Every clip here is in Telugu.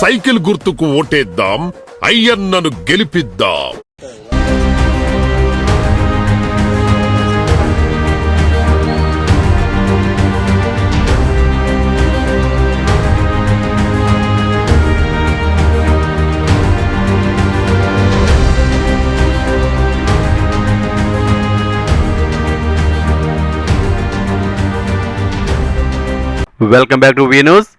సైకిల్ గుర్తుకు ఓటేద్దాం, అయ్యన్నను గెలిపిద్దాం. Welcome back to V news.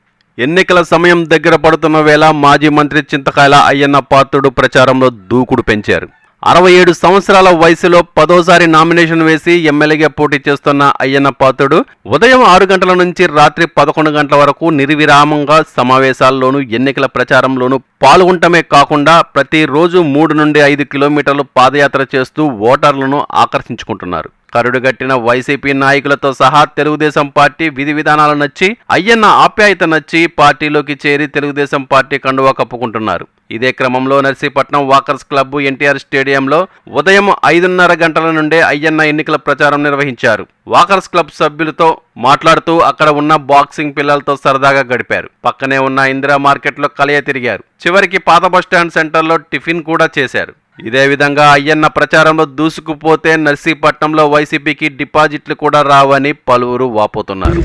ఎన్నికల సమయం దగ్గర పడుతున్న వేళ మాజీ మంత్రి చింతకాయల అయ్యన్న పాత్రుడు ప్రచారంలో దూకుడు పెంచారు. 67 సంవత్సరాల వయసులో 10వ నామినేషన్ వేసి ఎమ్మెల్యేగా పోటీ చేస్తున్న అయ్యన్న పాత్రుడు ఉదయం 6 గంటల నుంచి రాత్రి 11 గంటల వరకు నిర్విరామంగా సమావేశాల్లోనూ ఎన్నికల ప్రచారంలోనూ పాల్గొనటమే కాకుండా ప్రతిరోజు 3 నుండి 5 కిలోమీటర్లు పాదయాత్ర చేస్తూ ఓటర్లను ఆకర్షించుకుంటున్నారు. కరుడుగట్టిన వైసీపీ నాయకులతో సహా తెలుగుదేశం పార్టీ విధి విధానాలు నచ్చి, అయ్యన్న ఆప్యాయత నచ్చి పార్టీలోకి చేరి తెలుగుదేశం పార్టీ కండువా కప్పుకుంటున్నారు. ఇదే క్రమంలో నర్సీపట్నం వాకర్స్ క్లబ్ ఎన్టీఆర్ స్టేడియంలో ఉదయం 5:30 గంటల నుండే అయ్యన్న ఎన్నికల ప్రచారం నిర్వహించారు. వాకర్స్ క్లబ్ సభ్యులతో మాట్లాడుతూ అక్కడ ఉన్న బాక్సింగ్ పిల్లలతో సరదాగా గడిపారు. పక్కనే ఉన్న ఇందిరా మార్కెట్లో కలయ తిరిగారు. చివరికి పాత బస్టాండ్ సెంటర్లో టిఫిన్ కూడా చేశారు. ఇదే విధంగా అయ్యన్న ప్రచారంలో దూసుకుపోతే నర్సీపట్నంలో వైసీపీకి డిపాజిట్లు కూడా రావని పలువురు వాపోతున్నారు.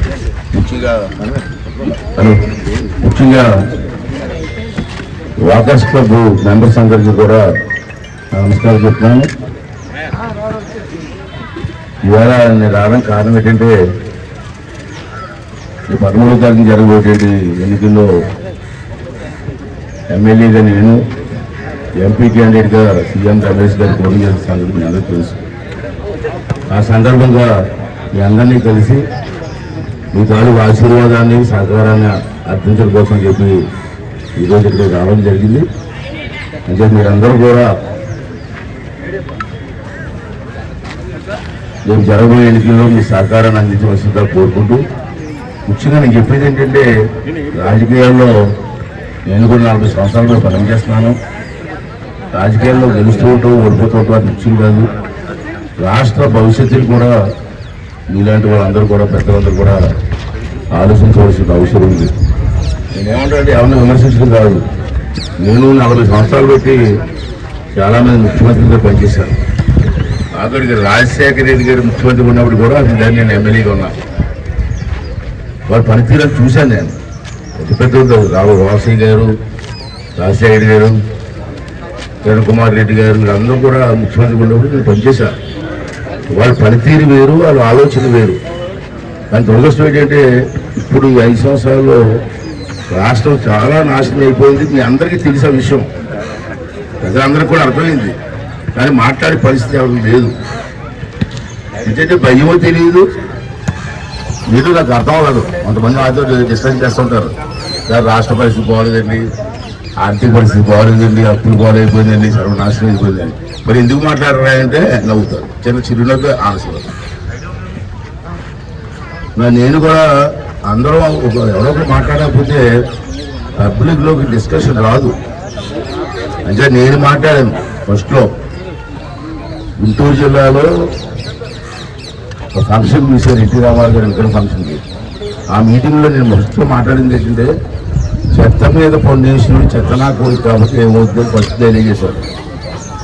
ముఖ్యంగా వాకర్స్ క్లబ్ మెంబర్స్ అందరికీ కూడా నమస్కారం చెప్తున్నాను. ఇవాళ నేను రావడానికి కారణం ఏంటంటే, ఈ 13వ తారీఖు జరగబోయేటి ఎన్నికల్లో ఎమ్మెల్యేగా నేను, ఎంపీ క్యాండిడేట్గా సీఎం రమేష్ గారు పోటీ చేసిన సంగతి మీ అందరికీ తెలుసు. ఆ సందర్భంగా మీ అందరినీ కలిసి మీ తాలూకు ఆశీర్వాదాన్ని, సహకారాన్ని అర్థించడం కోసం చెప్పి ఈరోజు ఇక్కడ రావడం జరిగింది. అంటే మీరందరూ కూడా రేపు జరగబోయే ఎన్నికల్లో మీ సహకారాన్ని అందించవలసిందిగా కోరుకుంటూ, ముఖ్యంగా నేను చెప్పేది ఏంటంటే, రాజకీయాల్లో నేను కూడా 40 సంవత్సరాలుగా పనిచేస్తున్నాను. రాజకీయాల్లో గెలుస్తూ ఉండటం, ఓడిపోతూ ఉండటం అది ముఖ్యం కాదు. రాష్ట్ర భవిష్యత్తుని కూడా మీలాంటి వాళ్ళందరూ కూడా, పెద్దలందరూ కూడా ఆలోచించవలసిన అవసరం ఉంది. నేనేమంటే ఎవరిని విమర్శించడం కాదు. నేను 40 సంవత్సరాలు పెట్టి చాలామంది ముఖ్యమంత్రిగా పనిచేశాను. అక్కడికి రాజశేఖర రెడ్డి గారు ముఖ్యమంత్రి ఉన్నప్పుడు కూడా దాన్ని నేను ఎమ్మెల్యేగా ఉన్నాను. వారి పనితీరు చూశాను. నేను పెద్ద వాసయ్య గారు, రాజశేఖర రెడ్డి గారు, కిరణ్ కుమార్ రెడ్డి గారు, వీళ్ళందరూ కూడా ముఖ్యమంత్రి ఉన్నప్పుడు నేను పనిచేశాను. వాళ్ళ పనితీరు వేరు, వాళ్ళ ఆలోచన వేరు. కానీ దురదృష్టం ఏంటంటే, ఇప్పుడు ఈ 5 సంవత్సరాల్లో రాష్ట్రం చాలా నాశనం అయిపోయింది. మీ అందరికీ తెలిసిన విషయం, ప్రజలందరికీ కూడా అర్థమైంది. కానీ మాట్లాడే పరిస్థితి ఎవరు లేదు. ఎందుకంటే భయమో తెలియదు, మీరు నాకు అర్థం అవ్వదు. కొంతమంది మాతో డిస్కషన్ చేస్తుంటారు, రాష్ట్ర పరిస్థితి బాగోలేదండి, ఆర్థిక పరిస్థితి బాగోలేదండి, అప్పులు బాగోలేకపోయిందండి, సర్వనాశనం అయిపోయిందండి. మరి ఎందుకు మాట్లాడరా అంటే నవ్వుతారు. చిరునవ్వు ఆన్సర్. నేను కూడా అందరూ ఎవరో ఒకరు మాట్లాడకపోతే పబ్లిక్లోకి డిస్కషన్ రాదు. అంటే నేను మాట్లాడాను ఫస్ట్లో గుంటూరు జిల్లాలో ఒక ఫంక్షన్ చూశాను, ఎన్టీ రామారావు గారు ఎన్నికల ఫంక్షన్కి. ఆ మీటింగ్లో నేను ఫస్ట్లో మాట్లాడింది ఏంటంటే, చెత్త మీద ఫౌండేషన్ చెత్త నా కోరిక కాబట్టి ఏమవుతుందో ఫస్ట్ తెలియజేశారు.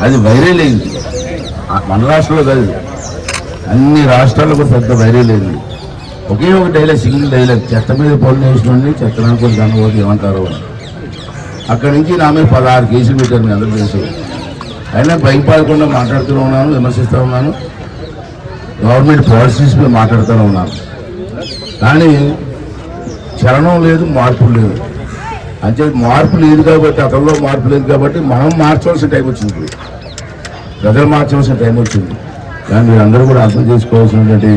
అది వైరల్ అయింది. మన రాష్ట్రంలో కాదు, అన్ని రాష్ట్రాల్లో కూడా పెద్ద వైరల్ అయింది. ఒకే ఒక డైలాగ్, సింగిల్ డైలాగ్, చెత్త మీద ఫౌండేషన్ ఉండి చెత్త నా కోరిక అనుకోవద్దు ఏమంటారు అని. అక్కడి నుంచి నా మీద 16 కేసులు పెట్టారు మీ అందరూ తెలుసు. అయినా భయపడకుండా మాట్లాడుతూనే ఉన్నాను, విమర్శిస్తూ ఉన్నాను, గవర్నమెంట్ పాలసీస్ మీద మాట్లాడుతూనే ఉన్నాను. కానీ చలనం లేదు, మార్పు లేదు. అంటే మార్పు లేదు కాబట్టి, అతనిలో మార్పు లేదు కాబట్టి మనం మార్చవలసిన టైం వచ్చింది, ప్రజలు మార్చవలసిన టైం వచ్చింది. కానీ మీరందరూ కూడా అర్థం చేసుకోవాల్సినటువంటి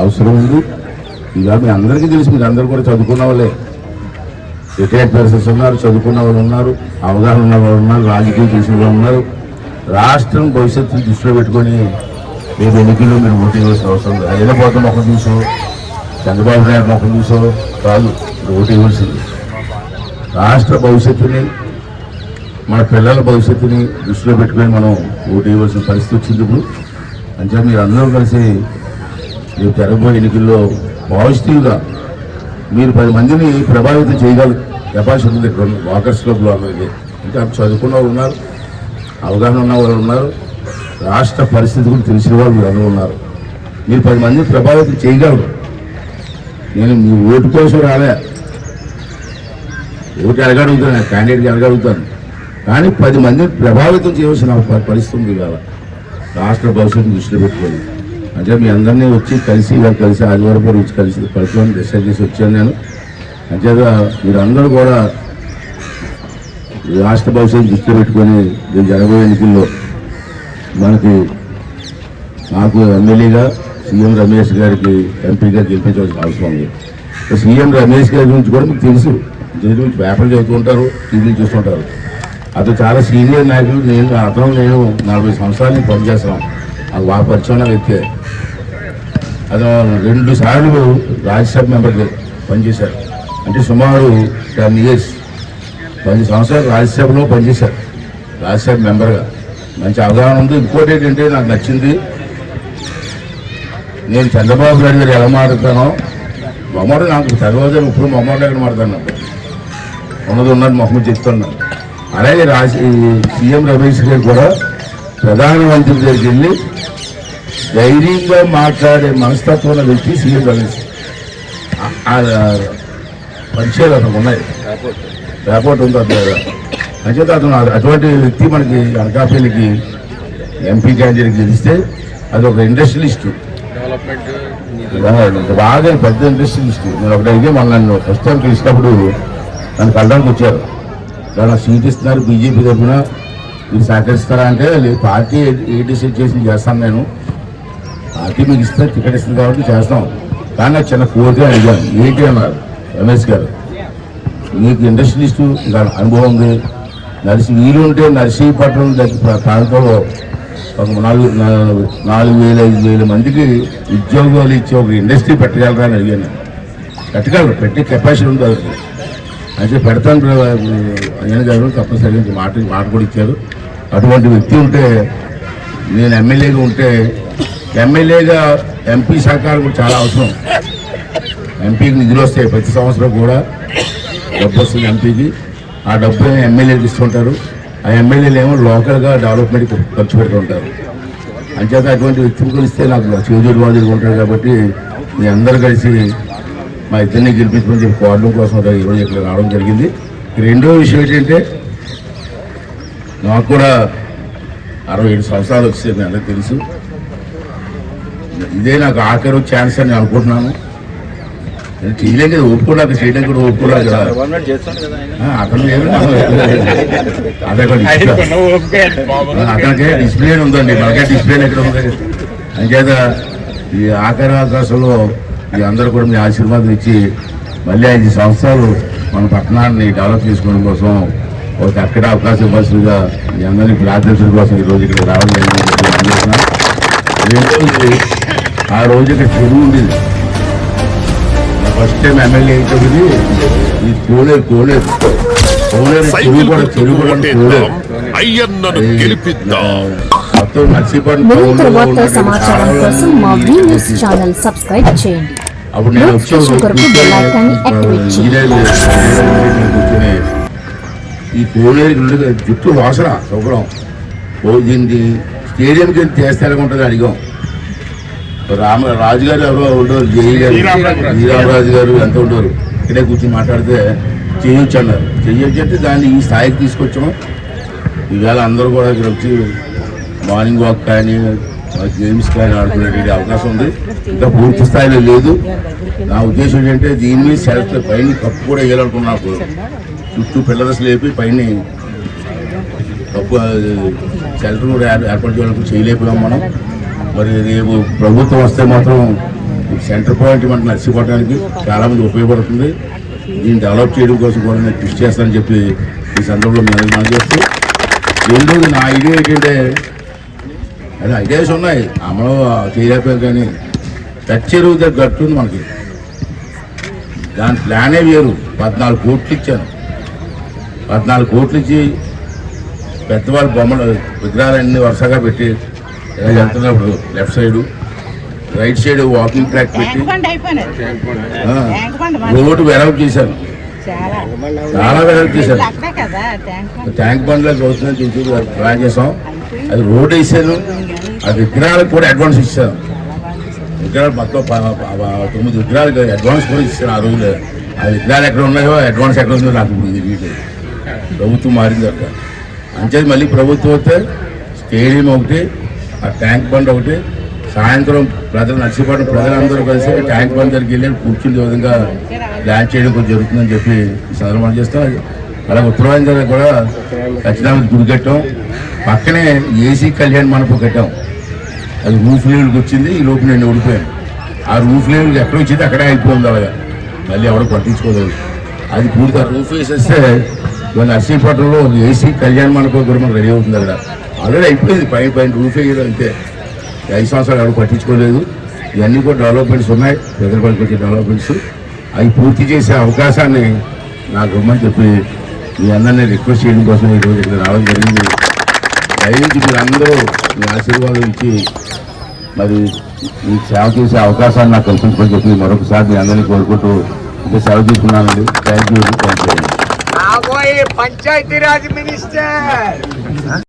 అవసరం ఉంది. ఇలా మీ అందరికీ తెలిసి, మీరు అందరూ కూడా చదువుకున్న వాళ్ళే, రిటైర్డ్ పర్సన్స్ ఉన్నారు, చదువుకున్న వాళ్ళు ఉన్నారు, అవగాహన ఉన్న వాళ్ళు ఉన్నారు, రాజకీయం చేసిన వాళ్ళు ఉన్నారు. రాష్ట్రం భవిష్యత్తును దృష్టిలో పెట్టుకొని రేపు ఎన్నికల్లో మీరు ఓటు ఇవ్వాల్సిన అవసరం లేదు. అయినపోతే మొక్క చూసో, చంద్రబాబు నాయుడు మొక్క చూసో కాదు ఓటు ఇవ్వాల్సింది. రాష్ట్ర భవిష్యత్తుని, మన పిల్లల భవిష్యత్తుని దృష్టిలో పెట్టుకొని మనం ఓటు ఇవ్వాల్సిన పరిస్థితి వచ్చింది ఇప్పుడు. అంటే మీరు అందరూ కలిసి రేపు జరగబోయే ఎన్నికల్లో పాజిటివ్గా మీరు 10 మందిని ప్రభావితం చేయగలరు. కెపాసిటీ ఉంది ఇక్కడ వాకర్స్ క్లబ్లో అందరికీ. ఇంకా చదువుకున్న వాళ్ళు ఉన్నారు, అవగాహన ఉన్న వాళ్ళు ఉన్నారు, రాష్ట్ర పరిస్థితి కూడా తెలిసిన వాళ్ళు మీరు అందరూ ఉన్నారు. మీరు 10 మందిని ప్రభావితం చేయగలరు. నేను మీ ఓటు కోసం రాలే, ఓటు ఎలగడుగుతాను, క్యాండిడేట్కి ఎలగడుగుతాను, కానీ 10 మందిని ప్రభావితం చేయవలసిన పరిస్థితి ఉంది ఇవాళ రాష్ట్ర భవిష్యత్తు దృష్టిలో పెట్టుకొని. అంటే మీ అందరినీ వచ్చి కలిసి ఆదివారం వచ్చి కలిసి డిసైడ్ చేసి వచ్చాను నేను. అంతేగా మీరందరూ కూడా రాష్ట్ర భవిష్యత్తు దృష్టిలో పెట్టుకొని జరగబోయే ఎన్నికల్లో నాకు ఎమ్మెల్యేగా సీఎం రమేష్ గారికి ఎంపీగా గెలిపించవలసిన అవసరం ఉంది. సీఎం రమేష్ గారి గురించి కూడా మీకు తెలుసు, దీని గురించి పేపర్లు చదువుతుంటారు, టీవీలు చూస్తుంటారు. అతను చాలా సీనియర్ నాయకులు. నేను 40 సంవత్సరాలు పనిచేస్తున్నాం. నాకు బాగా పరిచయం వ్యక్తి. అతను 2 సార్లు రాజ్యసభ మెంబర్గా పనిచేశారు. అంటే సుమారు 10 ఇయర్స్ 10 సంవత్సరాలు రాజ్యసభలో పనిచేశారు, రాజ్యసభ మెంబర్గా. మంచి అవగాహన ఉంది. ఇంకోటి ఏంటంటే నాకు నచ్చింది, నేను చంద్రబాబు నాయుడు గారు ఎలా మాట్లాడతానో మొమ్మడు నాకు తర్వాత ఇప్పుడు మొమ్మడు ఎక్కడ మాట్లాడుతున్నాను, ఉన్నది మొహమ్మద్ చెప్తున్నాను. అలాగే సీఎం రమేష్ గారు కూడా ప్రధానమంత్రి దగ్గరికి వెళ్ళి ధైర్యంగా మాట్లాడే మనస్తత్వం ఉన్న వ్యక్తి సీఎం రమేష్. పరిచయాలు అతను ఉన్నాయి, రేపోర్ట్ ఉంది అతను. అంచేత అతను అటువంటి వ్యక్తి మనకి అనకాపల్లికి ఎంపీ క్యాండిడేట్ గెలిస్తే అది ఒక ఇండస్ట్రియలిస్టు, బాగా పెద్ద ఇండస్ట్రియలిస్టు. నేను ఒకటి అడిగే నన్ను ఫస్ట్ టైం కలిసినప్పుడు నన్ను కలడానికి వచ్చారు. ఇలా సీట్ ఇస్తున్నారు బీజేపీ తరఫున, మీరు సహకరిస్తారా అంటే లేదు, పార్టీ ఏ డిసైడ్ చేసి చేస్తాను, నేను పార్టీ మీకు ఇస్తే టికెట్ ఇస్తుంది కాబట్టి చేస్తాం, కానీ నాకు చిన్న కోరిక అడిగాను. ఏంటి అన్నారు రమేష్ గారు, మీకు ఇండస్ట్రియలిస్టు ఇంకా అనుభవం ఉంది, వీలుంటే నర్సీపట్నం ప్రాంతంలో ఒక 4,000-5,000 మందికి ఉద్యోగాలు ఇచ్చి ఒక ఇండస్ట్రీ పెట్టగలరా అని అడిగాను. పెట్టగలరు, పెట్టే కెపాసిటీ ఉంది అది. అయితే పెడతాను అయ్యన్ గారు తప్పనిసరిగా మాట కూడా ఇచ్చారు. అటువంటి వ్యక్తి ఉంటే, నేను ఎమ్మెల్యేగా ఉంటే, ఎమ్మెల్యేగా ఎంపీ సహకారం కూడా చాలా అవసరం. ఎంపీకి నిధులు వస్తాయి, ప్రతి సంవత్సరం కూడా డబ్బు వస్తుంది ఎంపీకి. ఆ డబ్బు ఎమ్మెల్యేకి ఇస్తుంటారు. ఆ ఎమ్మెల్యేలు ఏమో లోకల్గా డెవలప్మెంట్కి ఖర్చు పెడుతుంటారు. అంచేత అటువంటి వ్యక్తిని కలిస్తే నాకు చేజోడు వాదులు ఉంటాడు. కాబట్టి మీ అందరూ కలిసి మా ఇద్దరిని గెలిపించమని చెప్పి కోరడం కోసం ఈరోజు ఇక్కడ రావడం జరిగింది. రెండో విషయం ఏంటంటే, నాకు కూడా 67 సంవత్సరాలు వచ్చేది, మీ అందరికీ తెలుసు. ఇదే నాకు ఆఖరు ఛాన్స్ అని అనుకుంటున్నాను. నేను చేయలేం కదా, ఒప్పుకోలేక చేయడం కూడా ఒప్పుకోలేదు కదా. అతనికే డిసిప్లిన్ ఉందండి, మనకే డిసిప్లిన్ ఎక్కడ ఉంది. అంచేత ఈ ఆఖరి అవకాశంలో మీ అందరూ కూడా మీ ఆశీర్వాదం ఇచ్చి మళ్ళీ 5 సంవత్సరాలు మన పట్టణాన్ని డెవలప్ చేసుకోవడం కోసం ఒక అక్కడ అవకాశం ఇవ్వాల్సిందిగా మీ అందరినీ ప్రార్థించడం కోసం ఈరోజు ఇక్కడ రావడం జరిగింది. ఆ రోజు ఇక్కడ చెరువు ఉండేది, ఫస్ట్ టైం ఎమ్మెల్యే అయినది ఈ కోలేరు చెరువు కూడా కోలేరు. మొత్తం నిరంతర సమాచారం కోసం మా వి న్యూస్ ఛానల్ సబ్స్క్రైబ్ చేయండి. అప్పుడు నేను ఈ కోలేరు జుట్టు వాసన శుభ్రం దీనికి స్టేడియంకి చేస్తే ఎలా ఉంటుంది అడిగాం. రాజుగారు ఎవరో ఉండరు, శ్రీరామరాజు గారు ఎంత ఉండరు, ఇక్కడే కూర్చొని మాట్లాడితే చేయొచ్చు అన్నారు. చేయొచ్చు అంటే దాన్ని ఈ స్థాయికి తీసుకొచ్చాము. ఈవేళ అందరూ కూడా ఇక్కడ వచ్చి మార్నింగ్ వాక్ కానీ గేమ్స్ కానీ ఆడుకునేటువంటి అవకాశం ఉంది. ఇంకా పూర్తి స్థాయిలో లేదు. నా ఉద్దేశం ఏంటంటే దీని మీద షెల్టర్ పైన కప్పు కూడా వేయాలనుకున్నప్పుడు చుట్టూ పిల్లర్స్ లేపి పైన కప్పు షెల్టర్ కూడా ఏర్పాటు చేయాలనుకుని చేయలేకపోయాం మనం. మరి రేపు ప్రభుత్వం వస్తే మాత్రం సెంటర్ పాయింట్ మనకు నర్సిపోవడానికి చాలామంది ఉపయోగపడుతుంది. దీన్ని డెవలప్ చేయడం కోసం కూడా నేను కృషి చేస్తానని చెప్పి ఈ సందర్భంలో మేము మనం చేస్తూ, రెండోది నా ఐడియా ఏంటంటే, అదే ఐడియాస్ ఉన్నాయి అమలు చేయలేకపోయాం, కానీ చెరువు దగ్గర గట్టుంది మనకి, దాని ప్లానే వేరు. 14 కోట్లు ఇచ్చాను. 14 కోట్లు ఇచ్చి పెద్దవాళ్ళు బొమ్మలు విగ్రహాలన్నీ వరుసగా పెట్టి వెళ్తున్నప్పుడు left side right side walking track పెట్టి రోడ్డు వెడల్పు చేశాను. చాలా వెడల్పు చేశారు. అక్కడే కదా ట్యాంక్ ట్యాంక్ బండ్లోకి వస్తుందని చూసి ప్లాన్ చేసాం. అది రోడ్ వేసాను. ఆ విగ్రహాలకు కూడా అడ్వాన్స్ ఇచ్చాను. విగ్రహాలు మొత్తం 9 విగ్రహాలకు అడ్వాన్స్ కూడా ఇచ్చాను ఆ రోజులో. ఆ విగ్రహాలు ఎక్కడ ఉన్నాయో అడ్వాన్స్ ఎక్కడ ఉందో నాకు ఇది వీటి ప్రభుత్వం మారింది అక్కడ. అంచేది మళ్ళీ ప్రభుత్వం వస్తే స్టేడియం ఒకటి, ఆ ట్యాంక్ బండ్ ఒకటి, సాయంత్రం ప్రజలు నర్సీపట్నం ప్రజలందరూ కలిసి ట్యాంక్ బండ్ దగ్గరికి వెళ్ళి కూర్చునే విధంగా ప్లాన్ చేయడం కొంచెం జరుగుతుందని చెప్పి ఈ సందర్భం చేస్తాం. అలాగే ఉత్తరాయణ దగ్గర కూడా ఖచ్చితంగా గుడి కట్టాం. పక్కనే ఏసీ కళ్యాణ మండపం కట్టాం. అది రూఫ్ లెవెల్కి వచ్చింది. ఈ లోపు నేను ఓడిపోయాను. ఆ రూఫ్ లెవెల్కి ఎక్కడ వచ్చింది అక్కడే అయిపోయింది. అలాగా మళ్ళీ ఎవడో పట్టించుకోలేదు. అది పూర్తిగా రూఫ్ వేసేస్తే నర్సీపట్నంలో ఏసీ కళ్యాణ మండపం కూడా మనకు రెడీ అవుతుంది. అక్కడ ఆల్రెడీ అయిపోయింది. పైన రూఫ్ వేయడం అంతే. 5 సంవత్సరాలు ఎవరు పట్టించుకోలేదు. ఇవన్నీ కూడా డెవలప్మెంట్స్ ఉన్నాయి. పెద్దపల్లికి వచ్చే డెవలప్మెంట్స్ అవి పూర్తి చేసే అవకాశాన్ని నాకు ఇవ్వమని చెప్పి మీ అందరినీ రిక్వెస్ట్ చేయడం కోసం ఈరోజు ఇక్కడ రావడం జరిగింది. దయచేసి మీరు అందరూ మీ ఆశీర్వాదం ఇచ్చి మరి మీకు సేవ చేసే అవకాశాన్ని నాకు కల్పించుకొని చెప్పి మరొకసారి మీ అందరినీ కోరుకుంటూ ఇంకా సేవ తీసుకున్నానండి. Thank you. పంచాయతీరాజ్ మినిస్టర్